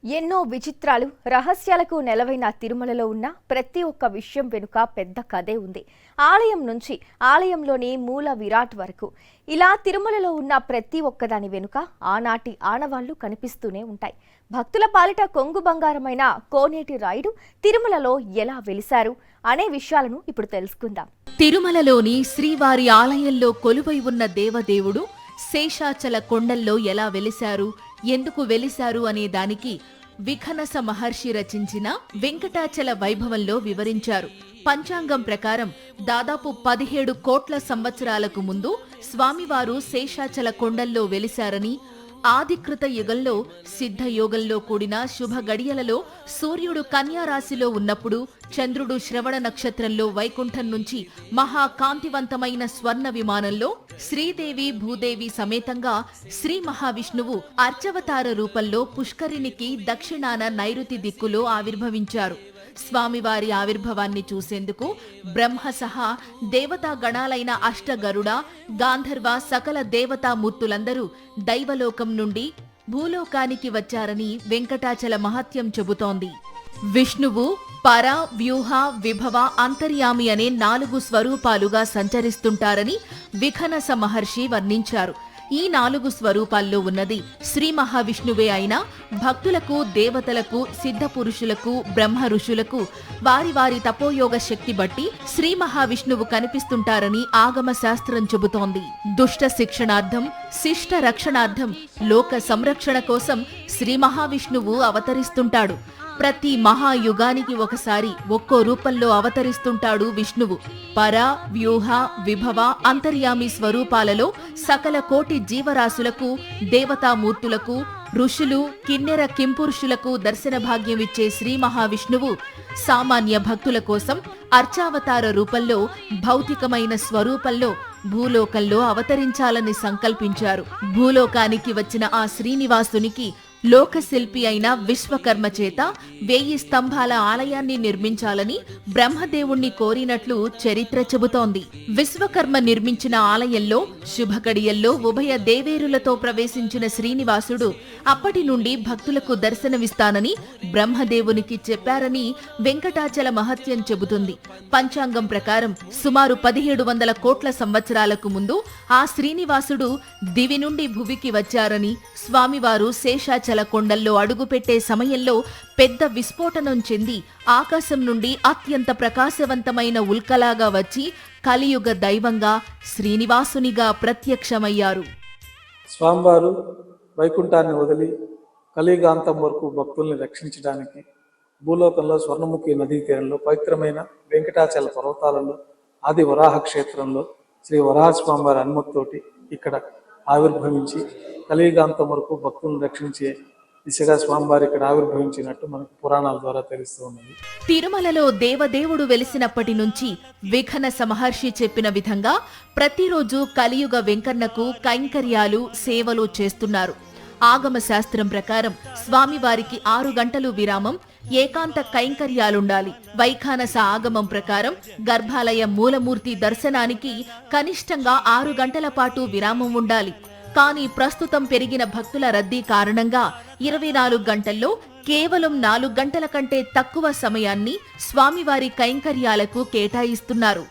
ఎన్నో విచిత్రాలు రహస్యాలకు నెలవైన తిరుమలలో ఉన్న ప్రతి ఒక్క విషయం వెనుక పెద్ద కథే ఉంది. ఆలయం నుంచి ఆలయంలోని మూల విరాట్ వరకు ఇలా తిరుమలలో ఉన్న ప్రతి ఒక్కదాని వెనుక ఆనాటి ఆనవాళ్లు కనిపిస్తూనే ఉంటాయి. భక్తుల పాలిట కొంగు బంగారమైన కోనేటి రాయుడు తిరుమలలో ఎలా వెలిశారు అనే విషయాలను ఇప్పుడు తెలుసుకుందాం. తిరుమలలోని శ్రీవారి ఆలయంలో కొలువై ఉన్న దేవదేవుడు శేషాచల కొండల్లో ఎలా వెలిశారు, ఎందుకు వెలిశారు అనే దానికి విఖనస మహర్షి రచించిన వెంకటాచల వైభవంలో వివరించారు. పంచాంగం ప్రకారం దాదాపు 17 కోట్ల సంవత్సరాలకు ముందు స్వామివారు శేషాచల కొండల్లో వెలిశారని, ఆదికృత యుగంలో సిద్ధయోగంలో కూడిన శుభ గడియలలో సూర్యుడు కన్యారాశిలో ఉన్నప్పుడు చంద్రుడు శ్రవణ నక్షత్రంలో వైకుంఠం నుంచి మహాకాంతివంతమైన స్వర్ణ విమానంలో శ్రీదేవి భూదేవి సమేతంగా శ్రీ మహావిష్ణువు అర్చవతార రూపంలో పుష్కరిణికి దక్షిణాన నైరుతి దిక్కులో ఆవిర్భవించారు. స్వామివారి ఆవిర్భవాన్ని చూసేందుకు బ్రహ్మ సహా దేవతా గణాలైన అష్టగరుడ, గాంధర్వ సకల దేవతామూర్తులందరూ దైవలోకం నుండి భూలోకానికి వచ్చారని వెంకటాచల మహత్యం చెబుతోంది. విష్ణువు పర, వ్యూహ, విభవ, అంతర్యామి అనే 4 స్వరూపాలుగా సంచరిస్తుంటారని విఖనస మహర్షి వర్ణించారు. ఈ 4 స్వరూపాల్లో ఉన్నది శ్రీ మహావిష్ణువే అయినా భక్తులకు, దేవతలకు, సిద్ధ పురుషులకు, బ్రహ్మ ఋషులకు వారి వారి తపోయోగ శక్తి బట్టి శ్రీ మహావిష్ణువు కనిపిస్తుంటారని ఆగమ శాస్త్రం చెబుతోంది. దుష్ట శిక్షణార్థం, శిష్ట రక్షణార్థం, లోక సంరక్షణ కోసం శ్రీ మహావిష్ణువు అవతరిస్తుంటాడు. ప్రతి మహాయుగానికి ఒకసారి ఒక్కో రూపంలో అవతరిస్తుంటాడు విష్ణువు. పర, వ్యూహ, విభవ, అంతర్యామి స్వరూపాలలో సకల కోటి జీవరాశులకు, దేవతామూర్తులకు, ఋషులు, కిన్నెర కింపురుషులకు దర్శన భాగ్యమిచ్చే శ్రీ మహావిష్ణువు సామాన్య భక్తుల కోసం అర్చావతార రూపంలో, భౌతికమైన స్వరూపంలో భూలోకంలో అవతరించాలని సంకల్పించారు. భూలోకానికి వచ్చిన ఆ శ్రీనివాసునికి లోకశిల్పి అయిన విశ్వకర్మ చేత 1000 స్తంభాల ఆలయాన్ని నిర్మించాలని బ్రహ్మదేవుణ్ణి కోరినట్లు చరిత్ర చెబుతోంది. విశ్వకర్మ నిర్మించిన ఆలయంలో శుభగడియల్లో ఉభయ దేవేరులతో ప్రవేశించిన శ్రీనివాసుడు అప్పటి నుండి భక్తులకు దర్శనమిస్తానని బ్రహ్మదేవునికి చెప్పారని వెంకటాచల మహత్యం చెబుతుంది. పంచాంగం ప్రకారం సుమారు 1700 కోట్ల సంవత్సరాలకు ముందు ఆ శ్రీనివాసుడు దివి నుండి భువికి వచ్చారని, స్వామివారు శేషాచల కొండల్లో అడుగుపెట్టే సమయంలో పెద్ద విస్ఫోటనం చెంది ఆకాశం నుండి అత్యంత ప్రకాశవంతమైన ఉల్కలాగా వచ్చి కలియుగ దైవంగా శ్రీనివాసునిగా ప్రత్యక్షమయ్యారు. స్వామివారు వైకుంఠాన్ని వదిలి కలియుగాంతం వరకు భక్తుల్ని రక్షించడానికి భూలోకంలో స్వర్ణముఖి నదీ తీరంలో పవిత్రమైన వెంకటాచల పర్వతాలలో ఆది వరాహ క్షేత్రంలో శ్రీ వరాహ స్వామివారి అనుమతితోటి ఇక్కడ ఆవిర్భవించి కలియుగాంతం వరకు భక్తులను రక్షించే దిశగా స్వామివారి ఇక్కడ ఆవిర్భవించినట్టు మనకు పురాణాల ద్వారా తెలుస్తూ ఉన్నది. తిరుమలలో దేవదేవుడు వెలిసినప్పటి నుంచి విఖనస మహర్షి చెప్పిన విధంగా ప్రతిరోజు కలియుగ వెంకన్నకు కైంకర్యాలు, సేవలు చేస్తున్నారు. ఆగమ శాస్త్రం ప్రకారం స్వామివారికి 6 గంటలు విరామం, ఏకాంత కైంకర్యాలుండాలి. వైఖానస ఆగమం ప్రకారం గర్భాలయ మూలమూర్తి దర్శనానికి కనిష్టంగా 6 గంటల పాటు విరామం ఉండాలి. కానీ ప్రస్తుతం పెరిగిన భక్తుల రద్దీ కారణంగా 24 గంటల్లో కేవలం 4 గంటల కంటే తక్కువ సమయాన్ని స్వామివారి కైంకర్యాలకు కేటాయిస్తున్నారు.